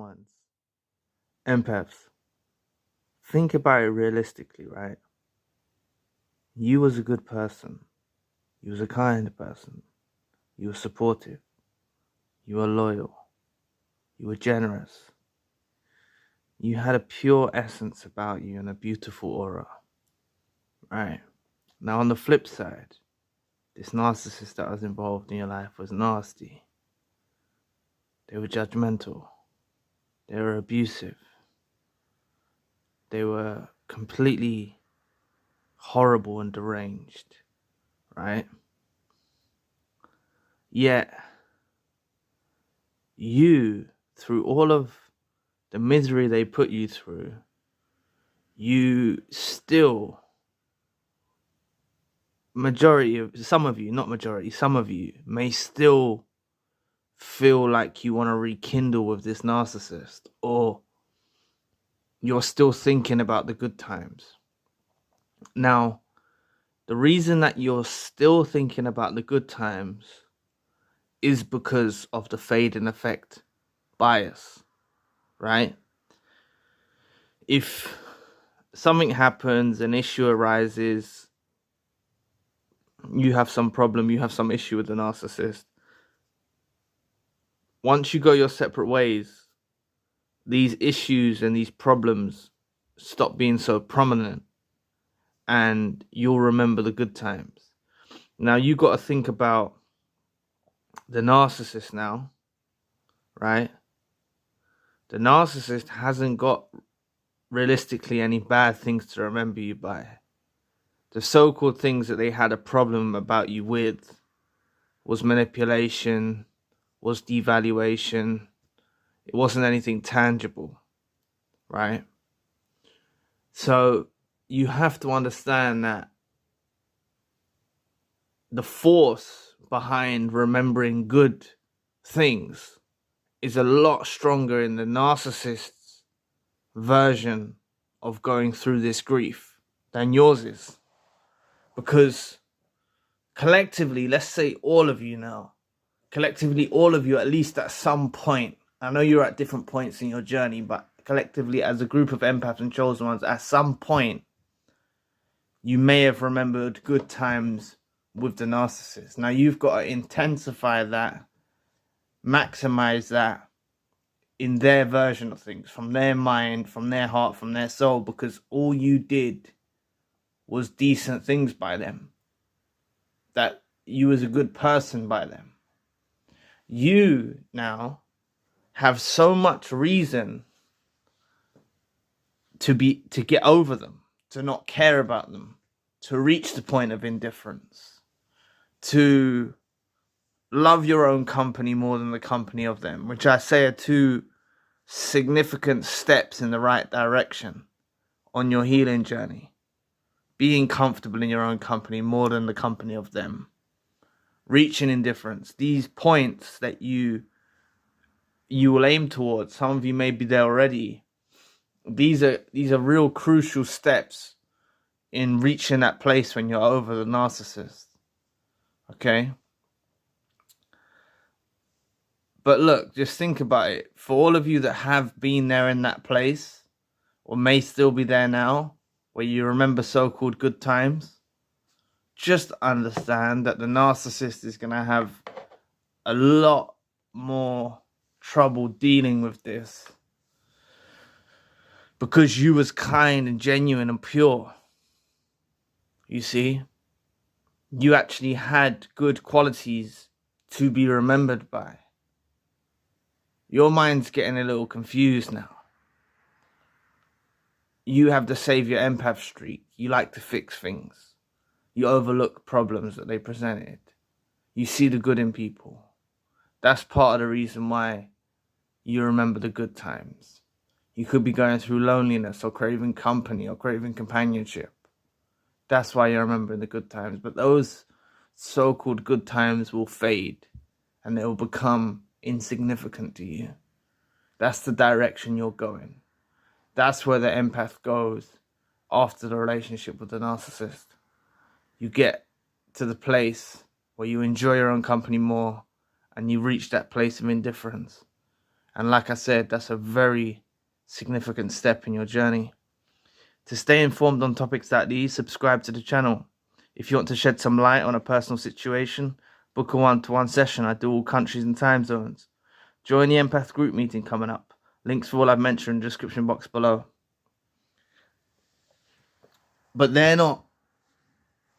ones. Empaths, think about it realistically, right? You was a good person. You was a kind person. You were supportive. You were loyal. You were generous. You had a pure essence about you and a beautiful aura, right? Now, on the flip side, this narcissist that was involved in your life was nasty. They were judgmental. They were abusive. They were completely horrible and deranged, right? Yet, you, through all of the misery they put you through, you still, some of you may still feel like you want to rekindle with this narcissist, or you're still thinking about the good times. Now, the reason that you're still thinking about the good times is because of the fade and effect bias, right? If something happens, an issue arises, you have some problem, you have some issue with the narcissist, once you go your separate ways, these issues and these problems stop being so prominent, and you'll remember the good times. Now, you got to think about the narcissist now, right? The narcissist hasn't got realistically any bad things to remember you by. The so-called things that they had a problem about you with was manipulation, was devaluation. It wasn't anything tangible, right? So you have to understand that the force behind remembering good things is a lot stronger in the narcissist's version of going through this grief than yours is. Because collectively, let's say all of you now, collectively all of you at least at some point, I know you're at different points in your journey, but collectively as a group of empaths and chosen ones, at some point, you may have remembered good times with the narcissist. Now you've got to intensify that, maximize that in their version of things, from their mind, from their heart, from their soul, because all you did was decent things by them. That you was a good person by them. You now have so much reason to get over them, to not care about them, to reach the point of indifference, to love your own company more than the company of them, which I say are two significant steps in the right direction on your healing journey. Being comfortable in your own company more than the company of them. Reaching indifference. These points that you will aim towards, some of you may be there already. These are real crucial steps in reaching that place when you're over the narcissist. Okay? But look, just think about it. For all of you that have been there in that place, or may still be there now, where you remember so-called good times, just understand that the narcissist is going to have a lot more trouble dealing with this, because you was kind and genuine and pure. You see, you actually had good qualities to be remembered by. Your mind's getting a little confused now. You have the savior empath streak. You like to fix things. You overlook problems that they presented. You see the good in people. That's part of the reason why you remember the good times. You could be going through loneliness or craving company or craving companionship. That's why you're remembering the good times. But those so-called good times will fade and they will become insignificant to you. That's the direction you're going. That's where the empath goes after the relationship with the narcissist. You get to the place where you enjoy your own company more and you reach that place of indifference. And like I said, that's a very significant step in your journey. To stay informed on topics like these, subscribe to the channel. If you want to shed some light on a personal situation, book a one-to-one session. I do all countries and time zones. Join the Empath group meeting coming up. Links for all I've mentioned in the description box below. But they're not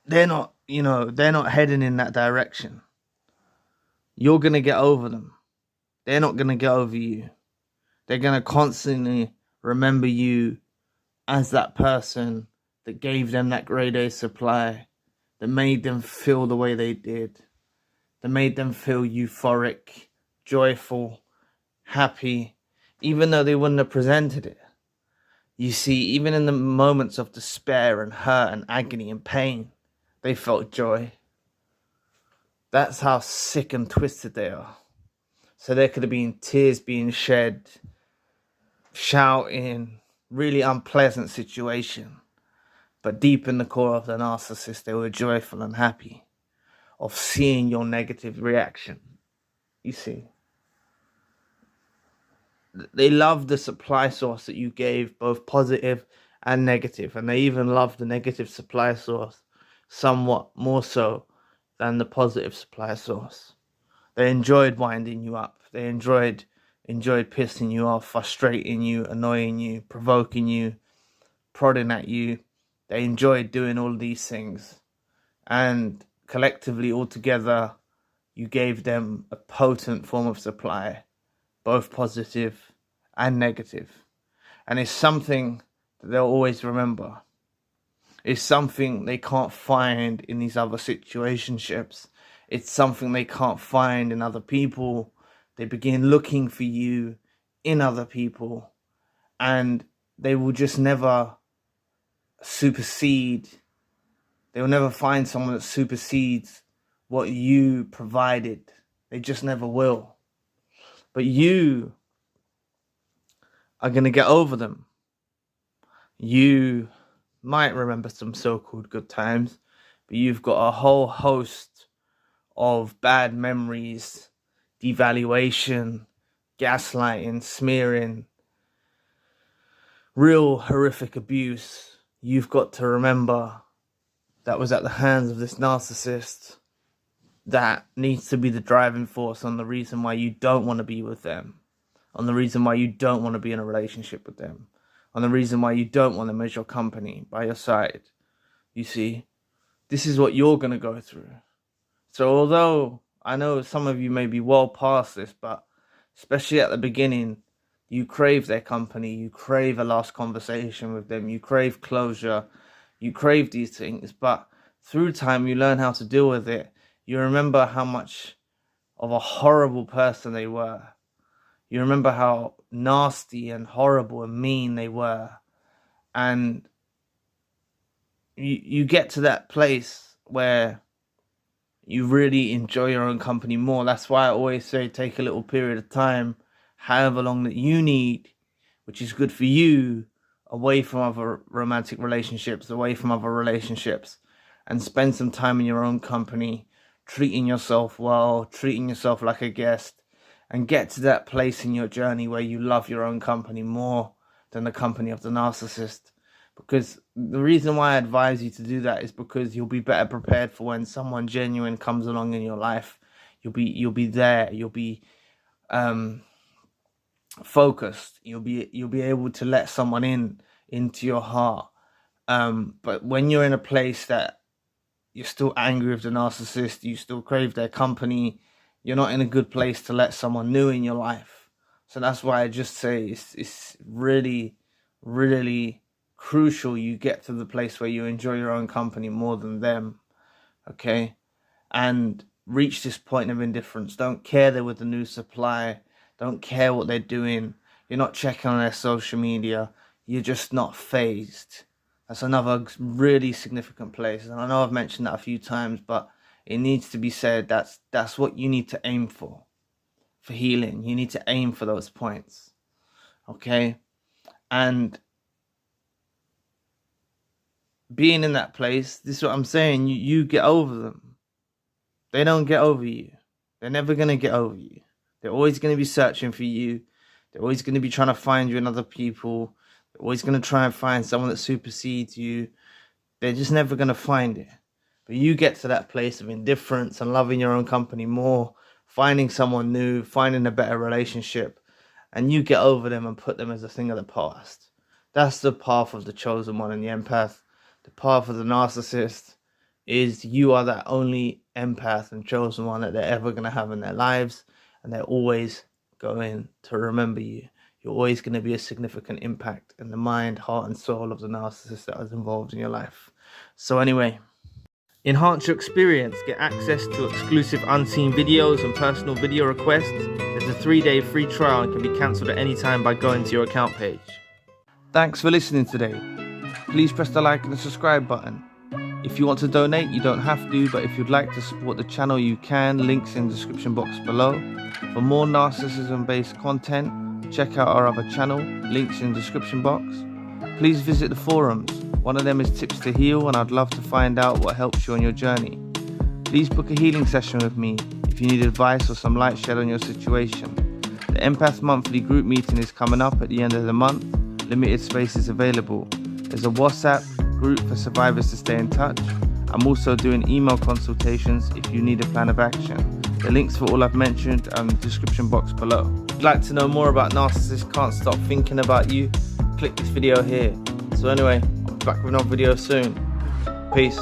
heading in that direction. You're going to get over them. They're not going to get over you. They're going to constantly remember you as that person that gave them that grade A supply, that made them feel the way they did, that made them feel euphoric, joyful, happy, even though they wouldn't have presented it. You see, even in the moments of despair and hurt and agony and pain, they felt joy. That's how sick and twisted they are. So there could have been tears being shed, shouting, really unpleasant situation. But deep in the core of the narcissist, they were joyful and happy of seeing your negative reaction. You see, they love the supply source that you gave, both positive and negative. And they even love the negative supply source somewhat more so than the positive supply source. They enjoyed winding you up. They enjoyed pissing you off, frustrating you, annoying you, provoking you, prodding at you. They enjoyed doing all these things. And collectively, altogether, you gave them a potent form of supply, both positive and negative. And it's something that they'll always remember. It's something they can't find in these other situationships. It's something they can't find in other people. They begin looking for you in other people, and they will just never supersede. They will never find someone that supersedes what you provided. They just never will. But you are going to get over them. You might remember some so-called good times, but you've got a whole host of bad memories, devaluation, gaslighting, smearing, real horrific abuse you've got to remember that was at the hands of this narcissist, that needs to be the driving force on the reason why you don't want to be with them, on the reason why you don't want to be in a relationship with them, on the reason why you don't want them as your company, by your side. You see, this is what you're going to go through. So although I know some of you may be well past this, but especially at the beginning, you crave their company, you crave a last conversation with them, you crave closure, you crave these things, but through time you learn how to deal with it. You remember how much of a horrible person they were. You remember how nasty and horrible and mean they were. And you get to that place where you really enjoy your own company more. That's why I always say take a little period of time, however long that you need, which is good for you, away from other romantic relationships, away from other relationships, and spend some time in your own company, treating yourself well, treating yourself like a guest, and get to that place in your journey where you love your own company more than the company of the narcissist. Because the reason why I advise you to do that is because you'll be better prepared for when someone genuine comes along in your life. You'll be there. You'll be focused. You'll be able to let someone into your heart. But when you're in a place that you're still angry with the narcissist, you still crave their company, you're not in a good place to let someone new in your life. So that's why I just say it's really, really crucial you get to the place where you enjoy your own company more than them, okay? And reach this point of indifference. Don't care they're with the new supply. Don't care what they're doing. You're not checking on their social media. You're just not phased. That's another really significant place. And I know I've mentioned that a few times, but it needs to be said. That's what you need to aim for healing. You need to aim for those points, okay? And being in that place, this is what I'm saying, you get over them. They don't get over you. They're never going to get over you. They're always going to be searching for you. They're always going to be trying to find you in other people. They're always going to try and find someone that supersedes you. They're just never going to find it. But you get to that place of indifference and loving your own company more, finding someone new, finding a better relationship, and you get over them and put them as a thing of the past. That's the path of the chosen one and the empath. The path of the narcissist is you are that only empath and chosen one that they're ever going to have in their lives, and they're always going to remember you. You're always going to be a significant impact in the mind, heart, and soul of the narcissist that is involved in your life. So anyway, enhance your experience, get access to exclusive unseen videos and personal video requests. There's a 3-day free trial and can be cancelled at any time by going to your account page. Thanks for listening today. Please press the like and the subscribe button. If you want to donate, you don't have to, but if you'd like to support the channel, you can. Links in the description box below. For more narcissism-based content, check out our other channel, links in the description box. Please visit the forums. One of them is Tips to Heal, and I'd love to find out what helps you on your journey. Please book a healing session with me if you need advice or some light shed on your situation. The Empath monthly group meeting is coming up at the end of the month. Limited space is available. There's a WhatsApp group for survivors to stay in touch. I'm also doing email consultations if you need a plan of action. The links for all I've mentioned are in the description box below. If you'd like to know more about narcissists can't stop thinking about you, click this video here. So anyway, I'll be back with another video soon. Peace.